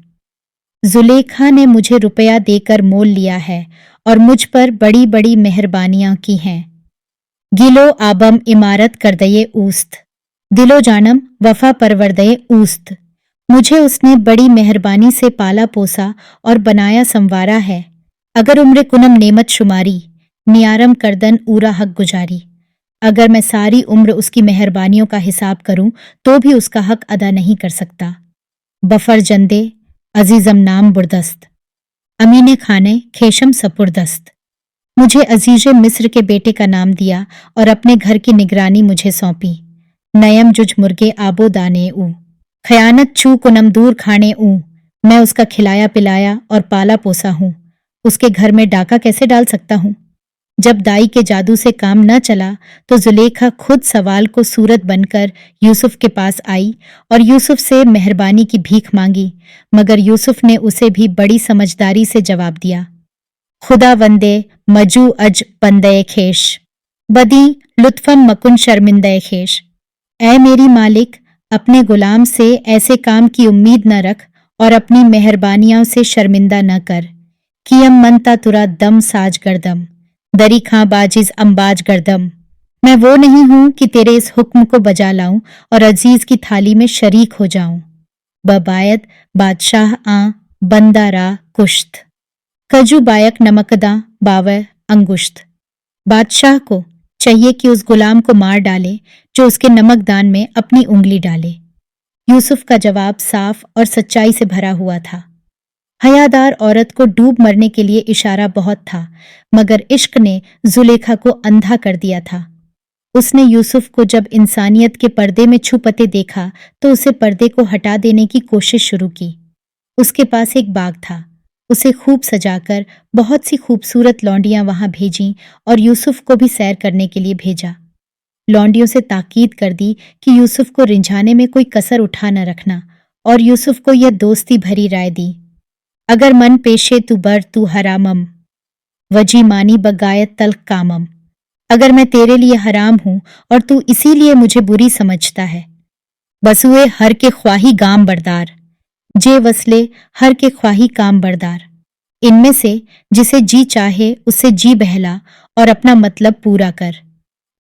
زلیخا نے مجھے روپیہ دے کر مول لیا ہے اور مجھ پر بڑی بڑی مہربانیاں کی ہیں۔ گلو آبم عمارت کردئے اوست، دلو جانم وفا پروردئے اوست۔ مجھے اس نے بڑی مہربانی سے پالا پوسا اور بنایا سنوارا ہے۔ اگر عمر کنم نعمت شماری، نیارم کردن اورا حق گزاری۔ اگر میں ساری عمر اس کی مہربانیوں کا حساب کروں تو بھی اس کا حق ادا نہیں کر سکتا۔ بفر جندے عزیزم نام بردست، امین خانے کھیشم سپردست۔ مجھے عزیز مصر کے بیٹے کا نام دیا اور اپنے گھر کی نگرانی مجھے سونپی۔ نیم جج مرگے آبو دانے او، خیانت چھو کنم دور کھانے او۔ میں اس کا کھلایا پلایا اور پالا پوسا ہوں، اس کے گھر میں ڈاکہ کیسے ڈال سکتا ہوں؟ جب دائی کے جادو سے کام نہ چلا تو زلیخا خود سوال کو صورت بن کر یوسف کے پاس آئی اور یوسف سے مہربانی کی بھیک مانگی، مگر یوسف نے اسے بھی بڑی سمجھداری سے جواب دیا، خدا وندے مجو اج بندے کھیش، بدی لطفم مکن شرمندے کھیش۔ اے میری مالک، اپنے غلام سے ایسے کام کی امید نہ رکھ اور اپنی مہربانیوں سے شرمندہ نہ کر۔ کیم منتا ترا دم ساج گردم، دری کھاں باجز امباج گردم۔ میں وہ نہیں ہوں کہ تیرے اس حکم کو بجا لاؤں اور عزیز کی تھالی میں شریک ہو جاؤں۔ ببایت بادشاہ آں بندہ را کشت، کجو بایک نمکداں باوے انگشت۔ بادشاہ کو چاہیے کہ اس غلام کو مار ڈالے جو اس کے نمک دان میں اپنی انگلی ڈالے۔ یوسف کا جواب صاف اور سچائی سے بھرا ہوا تھا۔ حیادار عورت کو ڈوب مرنے کے لیے اشارہ بہت تھا، مگر عشق نے زلیخا کو اندھا کر دیا تھا۔ اس نے یوسف کو جب انسانیت کے پردے میں چھپتے دیکھا تو اسے پردے کو ہٹا دینے کی کوشش شروع کی۔ اس کے پاس ایک باغ تھا، اسے خوب سجا کر بہت سی خوبصورت لونڈیاں وہاں بھیجیں اور یوسف کو بھی سیر کرنے کے لیے بھیجا۔ لونڈیوں سے تاکید کر دی کہ یوسف کو رجھانے میں کوئی کسر اٹھا نہ رکھنا، اور یوسف کو یہ دوستی بھری رائے دی، اگر من پیشے تو بر تو حرامم، وجی مانی بگایت تلخ کامم۔ اگر میں تیرے لیے حرام ہوں اور تو اسی لیے مجھے بری سمجھتا ہے۔ بسوئے ہر کے خواہی گام بردار، جے وصلے ہر کے خواہی کام بردار۔ इनमें से जिसे जी चाहे उससे जी बहला और अपना मतलब पूरा कर।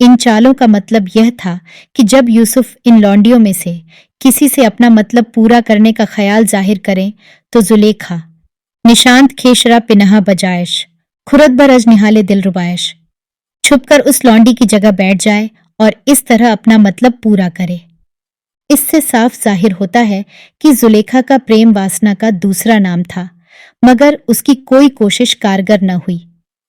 इन चालों का मतलब यह था कि जब यूसुफ इन लौंडियों में से किसी से अपना मतलब पूरा करने का ख्याल जाहिर करें तो जुलेखा निशांत खेशरा पिनहा बजायश खुरद बरज निहाले दिल रुबायश छुपकर उस लौंडी की जगह बैठ जाए और इस तरह अपना मतलब पूरा करे। इससे साफ जाहिर होता है कि जुलेखा का प्रेम वासना का दूसरा नाम था, मगर उसकी कोई कोशिश कारगर न हुई।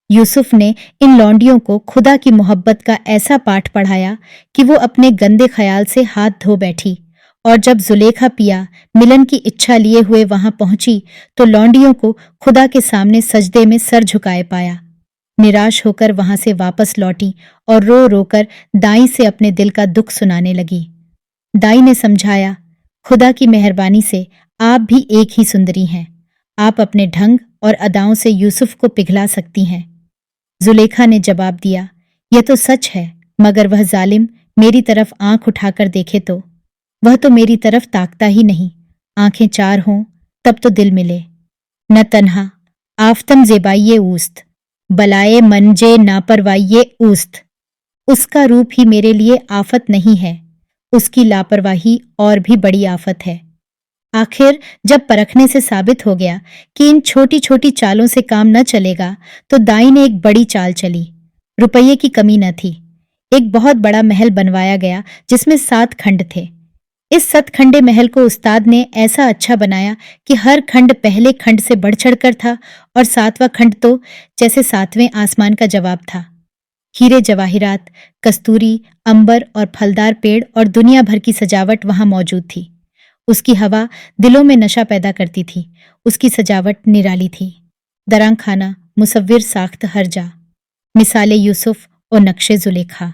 यूसुफ ने इन लौंडियों को खुदा की मोहब्बत का ऐसा पाठ पढ़ाया कि वो अपने गंदे ख्याल से हाथ धो बैठी, और जब जुलेखा पिया मिलन की इच्छा लिए हुए वहां पहुंची तो लौंडियों को खुदा के सामने सजदे में सर झुकाए पाया। निराश होकर वहां से वापस लौटी और रो रोकर दाई से अपने दिल का दुख सुनाने लगी। दाई ने समझाया, खुदा की मेहरबानी से आप भी एक ही सुंदरी हैं। आप अपने ढंग और अदाओं से यूसुफ को पिघला सकती हैं। जुलेखा ने जवाब दिया, यह तो सच है, मगर वह जालिम मेरी तरफ आंख उठाकर देखे तो वह तो मेरी तरफ ताकता ही नहीं। आंखें चार हों तब तो दिल मिले। न तन्हा आफतम जेबाइये ऊस्त बलाए मनजे नापरवाइये ऊस्त। उसका रूप ही मेरे लिए आफत नहीं है, उसकी लापरवाही और भी बड़ी आफत है। आखिर जब परखने से साबित हो गया कि इन छोटी छोटी चालों से काम न चलेगा तो दाई ने एक बड़ी चाल चली। रुपये की कमी न थी। एक बहुत बड़ा महल बनवाया गया जिसमें 7 खंड थे। इस 7 खंडे महल को उस्ताद ने ऐसा अच्छा बनाया कि हर खंड पहले खंड से बढ़ चढ़कर था, और 7वां खंड तो जैसे 7वें आसमान का जवाब था। हीरे जवाहिरात, कस्तूरी, अंबर और फलदार पेड़ और दुनिया भर की सजावट वहां मौजूद थी। उसकी हवा दिलों में नशा पैदा करती थी। उसकी सजावट निराली थी। दरां खाना, मुसव्विर साख्त हरजा, मिसाले यूसुफ और नक्शे जुलेखा।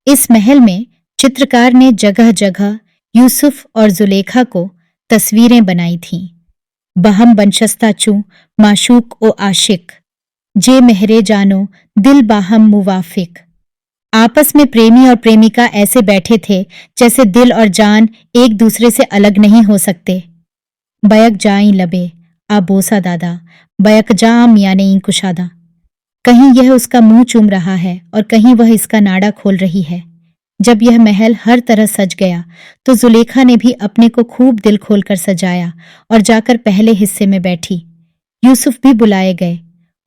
इस महल में चित्रकार ने जगह जगह यूसुफ और जुलेखा को तस्वीरें बनाई थीं। बहम बनशस्ता चू माशूक ओ आशिक, जे मेहरे जानो दिल बाहम मुवाफिक। आपस में प्रेमी और प्रेमिका ऐसे बैठे थे जैसे दिल और जान एक दूसरे से अलग नहीं हो सकते। बयक जाई लबे आ बोसा दादा, बयक जाम यानी कुशादा। कहीं यह उसका मुंह चूम रहा है और कहीं वह इसका नाड़ा खोल रही है। जब यह महल हर तरह सज गया तो जुलेखा ने भी अपने को खूब दिल खोलकर सजाया और जाकर पहले हिस्से में बैठी। यूसुफ भी बुलाए गए।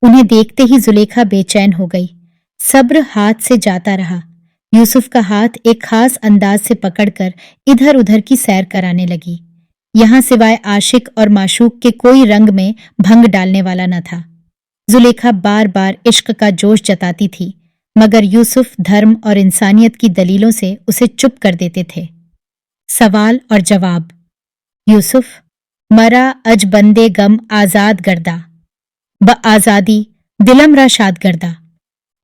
उन्हें देखते ही जुलेखा बेचैन हो गई। सब्र हाथ से जाता रहा। यूसुफ का हाथ एक खास अंदाज से पकड़कर इधर उधर की सैर कराने लगी। यहां सिवाय आशिक और माशूक के कोई रंग में भंग डालने वाला न था। जुलेखा बार बार इश्क का जोश जताती थी, मगर यूसुफ धर्म और इंसानियत की दलीलों से उसे चुप कर देते थे। सवाल और जवाब। यूसुफ, मरा अज बंदे गम आजाद गर्दा, ब आजादी दिलम रा शाद गर्दा।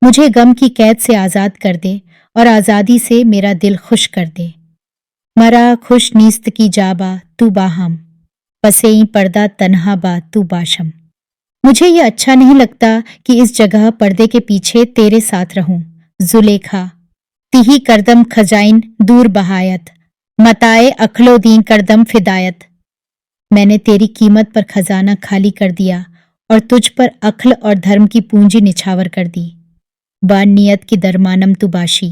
मुझे गम की कैद से आजाद कर दे और आजादी से मेरा दिल खुश कर दे। मरा खुश नीस्त की जाबा तू बाहम, पसेई पर्दा तन्हा बा तू बाशम। मुझे ये अच्छा नहीं लगता कि इस जगह पर्दे के पीछे तेरे साथ रहूं। जुलेखा, तिही करदम खजाइन दूर बहायत, मताए अखलो दीन करदम फिदायत। मैंने तेरी कीमत पर खजाना खाली कर दिया और तुझ पर अक्ल और धर्म की पूंजी निछावर कर दी। बान नियत की दरमानम तु बाशी,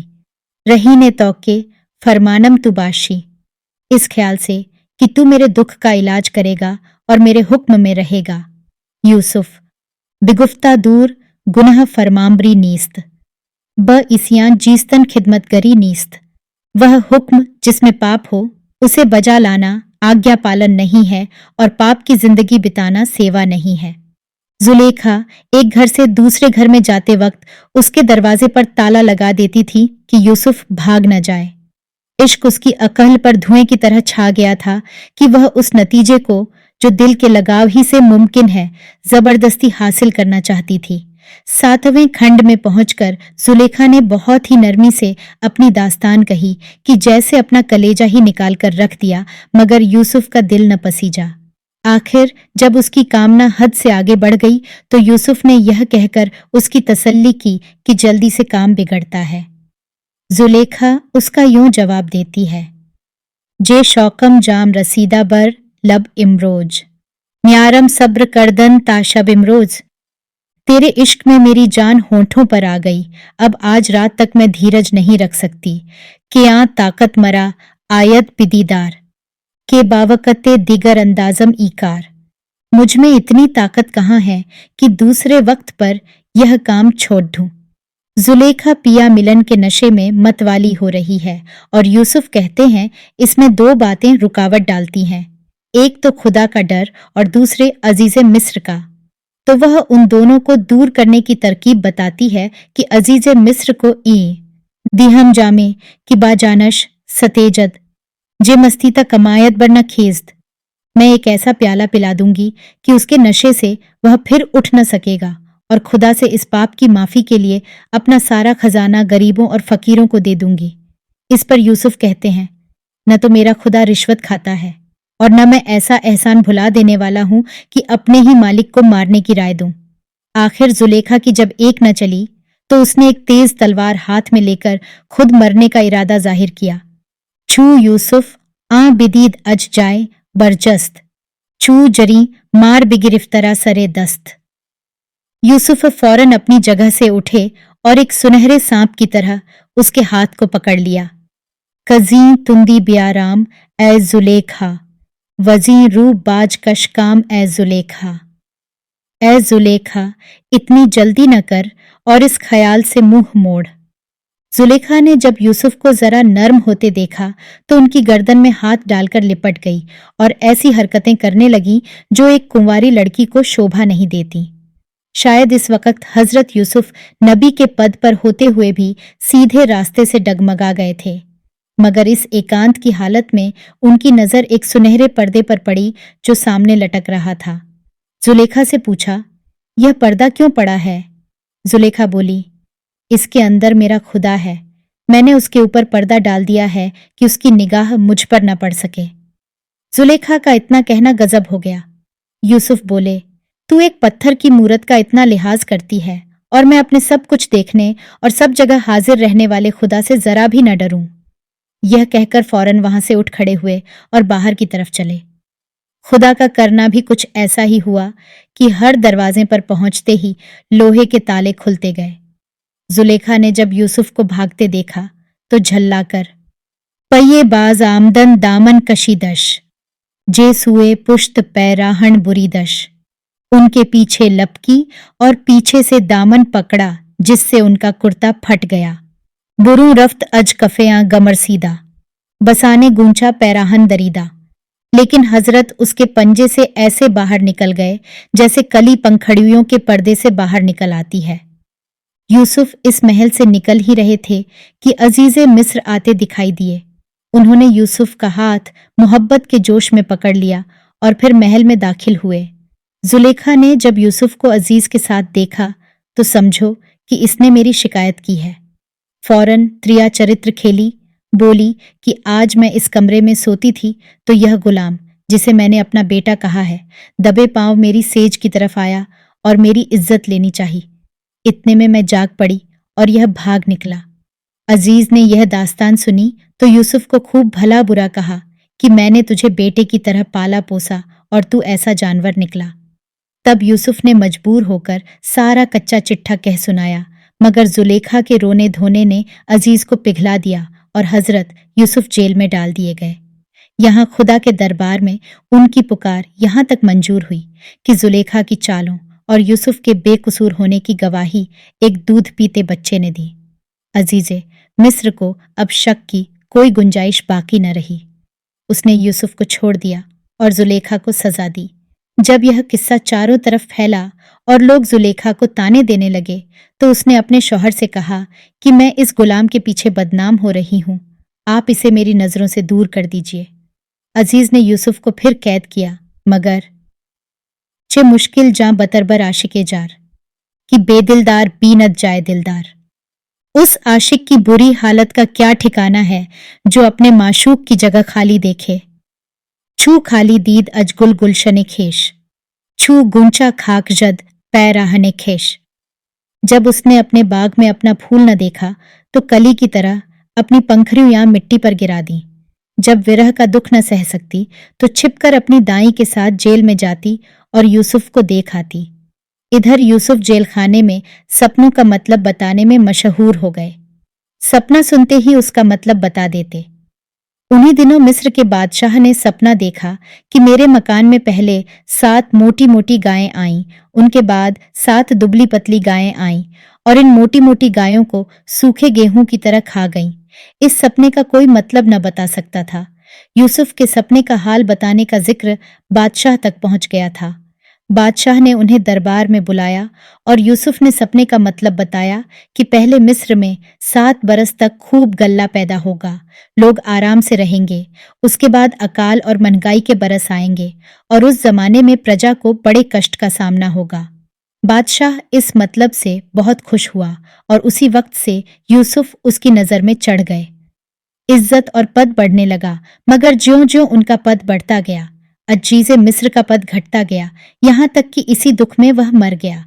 रही ने तौके फरमानम तु बाशी। इस ख्याल से कि तू मेरे दुख का इलाज करेगा और मेरे हुक्म में रहेगा। यूसुफ, बिगुफ्ता दूर गुनह फरमाम्बरी नीस्त, ब इसियान जीस्तन खिदमतगरी नीस्त। वह हुक्म जिसमें पाप हो उसे बजा लाना आज्ञा पालन नहीं है और पाप की जिंदगी बिताना सेवा नहीं है। जुलेखा एक घर से दूसरे घर में जाते वक्त उसके दरवाजे पर ताला लगा देती थी कि यूसुफ भाग न जाए। इश्क उसकी अकल पर धुएं की तरह छा गया था कि वह उस नतीजे को जो दिल के लगाव ही से मुमकिन है जबरदस्ती हासिल करना चाहती थी। 7वें खंड में पहुंचकर जुलेखा ने बहुत ही नरमी से अपनी दास्तान कही कि जैसे अपना कलेजा ही निकाल कर रख दिया, मगर यूसुफ का दिल न पसीजा। आखिर जब उसकी कामना हद से आगे बढ़ गई तो यूसुफ ने यह कहकर उसकी तसल्ली की कि जल्दी से काम बिगड़ता है। जुलेखा उसका यूं जवाब देती है, जे शौकम जाम रसीदा बर लब इमरोज, न्यारम सब्र करदन ताशब इमरोज। तेरे इश्क में मेरी जान होंठों पर आ गई, अब आज रात तक मैं धीरज नहीं रख सकती। क्या ताकत मरा आयत पिदीदार, के बावकते दिगर अंदाजम ईकार। मुझ में इतनी ताकत कहाँ है कि दूसरे वक्त पर यह काम छोड़ दूं। जुलेखा पिया मिलन के नशे में मतवाली हो रही है और यूसुफ कहते हैं इसमें दो बातें रुकावट डालती हैं, एक तो खुदा का डर और दूसरे अजीजे मिस्र का। तो वह उन दोनों को दूर करने की तरकीब बताती है कि अजीजे मिस्र को ई दिहम जामे कि बाजानश सतेजद जे मस्तीता कमायत बरना खेज्द। मैं एक ऐसा प्याला पिला दूंगी कि उसके नशे से वह फिर उठ न सकेगा और खुदा से इस पाप की माफी के लिए अपना सारा खजाना गरीबों और फकीरों को दे दूंगी। इस पर यूसुफ कहते हैं, न तो मेरा खुदा रिश्वत खाता है और न मैं ऐसा एहसान भुला देने वाला हूं कि अपने ही मालिक को मारने की राय दूं। आखिर जुलेखा की जब एक न चली तो उसने एक तेज तलवार हाथ में लेकर खुद मरने का इरादा जाहिर किया। छू यूसुफ आ बिदीद अज जाए बरजस्त, छू जरी मार बिगिरफ्तरा सरे दस्त। यूसुफ फौरन अपनी जगह से उठे और एक सुनहरे सांप की तरह उसके हाथ को पकड़ लिया। कजी तुंदी ब्याराम ए जुलेखा, वजी रू बाज कशकाम ए जुलेखा। ए जुलेखा, इतनी जल्दी न कर और इस ख्याल से मुंह मोड़। जुलेखा ने जब यूसुफ को जरा नर्म होते देखा तो उनकी गर्दन में हाथ डालकर लिपट गई और ऐसी हरकतें करने लगी जो एक कुंवारी लड़की को शोभा नहीं देती। शायद इस वक्त हजरत यूसुफ नबी के पद पर होते हुए भी सीधे रास्ते से डगमगा गए थे, मगर इस एकांत की हालत में उनकी नजर एक सुनहरे पर्दे पर पड़ी जो सामने लटक रहा था। जुलेखा से पूछा, यह पर्दा क्यों पड़ा है? जुलेखा बोली, इसके अंदर मेरा खुदा है, मैंने उसके ऊपर पर्दा डाल दिया है कि उसकी निगाह मुझ पर न पड़ सके। जुलेखा का इतना कहना गजब हो गया। यूसुफ बोले, तू एक पत्थर की मूरत का इतना लिहाज करती है और मैं अपने सब कुछ देखने और सब जगह हाजिर रहने वाले खुदा से जरा भी न डरूं। यह कहकर फौरन वहां से उठ खड़े हुए और बाहर की तरफ चले। खुदा का करना भी कुछ ऐसा ही हुआ कि हर दरवाजे पर पहुंचते ही लोहे के ताले खुलते गए। जुलेखा ने जब यूसुफ को भागते देखा तो झल्लाकर, पये बाज आमदन दामन कशीदश, जे सुए पुश्त पैराहन बुरीदश। उनके पीछे लपकी और पीछे से दामन पकड़ा जिससे उनका कुर्ता फट गया। बुरू रफ्त अज कफेयां गमर सीधा, बसाने गूंचा पैराहन दरीदा। लेकिन हजरत उसके पंजे से ऐसे बाहर निकल गए जैसे कली पंखड़ियों के पर्दे से बाहर निकल आती है। यूसुफ इस महल से निकल ही रहे थे कि अजीजे मिस्र आते दिखाई दिए। उन्होंने यूसुफ का हाथ मोहब्बत के जोश में पकड़ लिया और फिर महल में दाखिल हुए। जुलेखा ने जब यूसुफ को अजीज के साथ देखा तो समझो कि इसने मेरी शिकायत की है। फौरन त्रिया चरित्र खेली, बोली कि आज मैं इस कमरे में सोती थी तो यह गुलाम, जिसे मैंने अपना बेटा कहा है, दबे पांव मेरी सेज की तरफ आया और मेरी इज्जत लेनी चाहिए। इतने में मैं जाग पड़ी और यह भाग निकला। अजीज ने यह दास्तान सुनी तो यूसुफ को खूब भला बुरा कहा कि मैंने तुझे बेटे की तरह पाला पोसा और तू ऐसा जानवर निकला। तब यूसुफ ने मजबूर होकर सारा कच्चा चिट्ठा कह सुनाया, मगर जुलेखा के रोने धोने ने अजीज को पिघला दिया और हजरत यूसुफ जेल में डाल दिए गए। यहाँ खुदा के दरबार में उनकी पुकार यहाँ तक मंजूर हुई कि जुलेखा की चालों और यूसुफ के बेकसूर होने की गवाही एक दूध पीते बच्चे ने दी। अजीजे मिस्र को अब शक की कोई गुंजाइश बाकी न रही। उसने यूसुफ को छोड़ दिया और जुलेखा को सजा दी। जब यह किस्सा चारों तरफ फैला और लोग जुलेखा को ताने देने लगे तो उसने अपने शौहर से कहा कि मैं इस गुलाम के पीछे बदनाम हो रही हूं, आप इसे मेरी नजरों से दूर कर दीजिए। अजीज ने यूसुफ को फिर कैद किया, मगर चे मुश्किल जां बतरबर आशिके जार कि बेदिलदार बीनत जाए दिलदार। उस आशिक की बुरी हालत का क्या ठिकाना है जो अपने माशूक की जगह खाली देखे। छू खाली दीद अजगुल गुलशने खेश, छू गुंचा खाक जद पैराहने खेश। जब उसने अपने बाग में अपना फूल न देखा तो कली की तरह अपनी पंखुड़ियां मिट्टी पर गिरा दी। जब विरह का दुख न सह सकती तो छिपकर अपनी दाई के साथ जेल में जाती और यूसुफ को देख आती। इधर यूसुफ जेल खाने में सपनों का मतलब बताने में मशहूर हो गए। सपना सुनते ही उसका मतलब बता देते। उन्हीं दिनों मिस्र के बादशाह ने सपना देखा कि मेरे मकान में पहले 7 मोटी मोटी गायें आईं, उनके बाद 7 दुबली पतली गायें आईं और इन मोटी मोटी गायों को सूखे गेहूं की तरह खा गईं। इस सपने का कोई मतलब न बता सकता था। यूसुफ के सपने का हाल बताने का जिक्र बादशाह तक पहुंच गया था। बादशाह ने उन्हें दरबार में बुलाया और यूसुफ ने सपने का मतलब बताया कि पहले मिस्र में 7 बरस तक खूब गल्ला पैदा होगा, लोग आराम से रहेंगे। उसके बाद अकाल और महंगाई के बरस आएंगे और उस जमाने में प्रजा को बड़े कष्ट का सामना होगा। बादशाह इस मतलब से बहुत खुश हुआ और उसी वक्त से यूसुफ उसकी नजर में चढ़ गए। इज्जत और पद बढ़ने लगा, मगर ज्यों-ज्यों उनका पद बढ़ता गया, अजीज़े मिस्र का पद घटता गया, यहाँ तक कि इसी दुख में वह मर गया।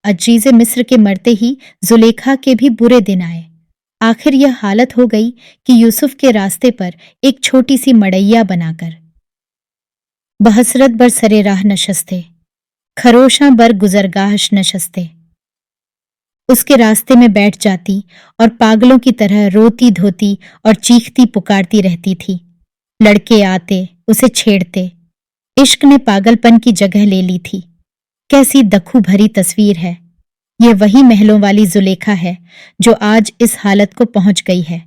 अजीज़े मिस्र के मरते ही जुलेखा के भी बुरे दिन आए। आखिर यह हालत हो गई कि यूसुफ के रास्ते पर एक छोटी सी मड़ैया बनाकर बहसरत बर सरे राह नशस्ते, खरोशां बर गुजरगाहश नशस्ते, उसके रास्ते में बैठ जाती और पागलों की तरह रोती धोती और चीखती पुकारती रहती थी। लड़के आते, उसे छेड़ते। इश्क ने पागलपन की जगह ले ली थी। कैसी दखू भरी तस्वीर है। ये वही महलों वाली जुलेखा है जो आज इस हालत को पहुंच गई है।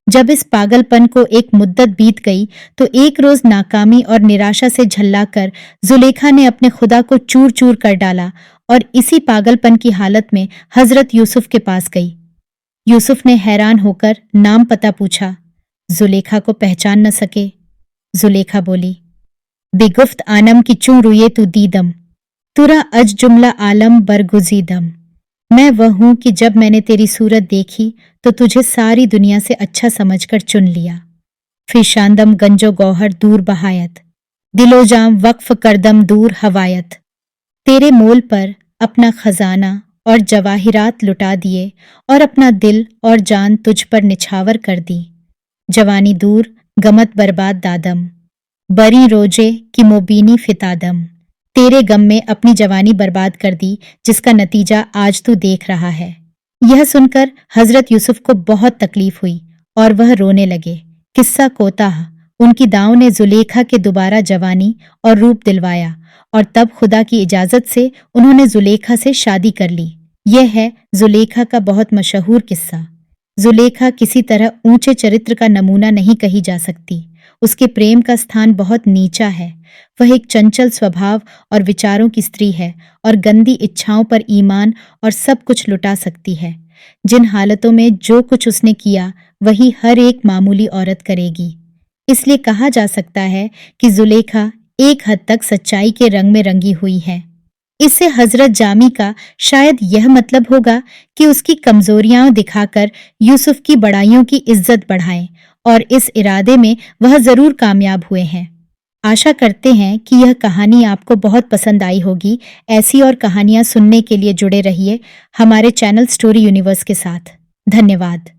जब इस पागलपन को एक मुद्दत बीत गई तो एक रोज नाकामी और निराशा से झल्लाकर जुलेखा ने अपने खुदा को चूर चूर कर डाला और इसी पागलपन की हालत में हजरत यूसुफ के पास गई। यूसुफ ने हैरान होकर नाम पता पूछा। जुलेखा को पहचान न सके। जुलेखा बोली, बेगुफ्त आनम की चूं रुए तू दीदम, तुरा अज जुमला आलम बरगुजीदम। मैं वह हूं कि जब मैंने तेरी सूरत देखी तो तुझे सारी दुनिया से अच्छा समझकर चुन लिया। फिशांदम गंजो गौहर दूर बहायत, दिलो जाम वक्फ करदम दूर हवायत। तेरे मोल पर अपना खजाना और जवाहिरात लुटा दिए और अपना दिल और जान तुझ पर निछावर कर दी। जवानी दूर गमत बर्बाद दादम, बरी रोजे की मोबीनी फितादम। तेरे गम में अपनी जवानी बर्बाद कर दी, जिसका नतीजा आज तू देख रहा है। यह सुनकर हजरत यूसुफ को बहुत तकलीफ हुई और वह रोने लगे। किस्सा कोताह, उनकी दाव ने जुलेखा के दोबारा जवानी और रूप दिलवाया और तब खुदा की इजाजत से उन्होंने जुलेखा से शादी कर ली। यह है जुलेखा का बहुत मशहूर किस्सा। जुलेखा किसी तरह ऊंचे चरित्र का नमूना नहीं कही जा सकती। उसके प्रेम का स्थान बहुत नीचा है। वह एक चंचल स्वभाव और विचारों की स्त्री है और गंदी इच्छाओं पर ईमान और सब कुछ लुटा सकती है। जिन हालतों में जो कुछ उसने किया वही हर एक मामूली औरत करेगी। इसलिए कहा जा सकता है कि जुलेखा एक हद तक सच्चाई के रंग में रंगी हुई है। इससे हजरत जामी का शायद यह मतलब होगा कि उसकी कमजोरियां दिखाकर यूसुफ की बड़ाइयों की इज्जत बढ़ाएं और इस इरादे में वह जरूर कामयाब हुए हैं। आशा करते हैं कि यह कहानी आपको बहुत पसंद आई होगी। ऐसी और कहानियां सुनने के लिए जुड़े रहिए हमारे चैनल स्टोरी यूनिवर्स के साथ। धन्यवाद।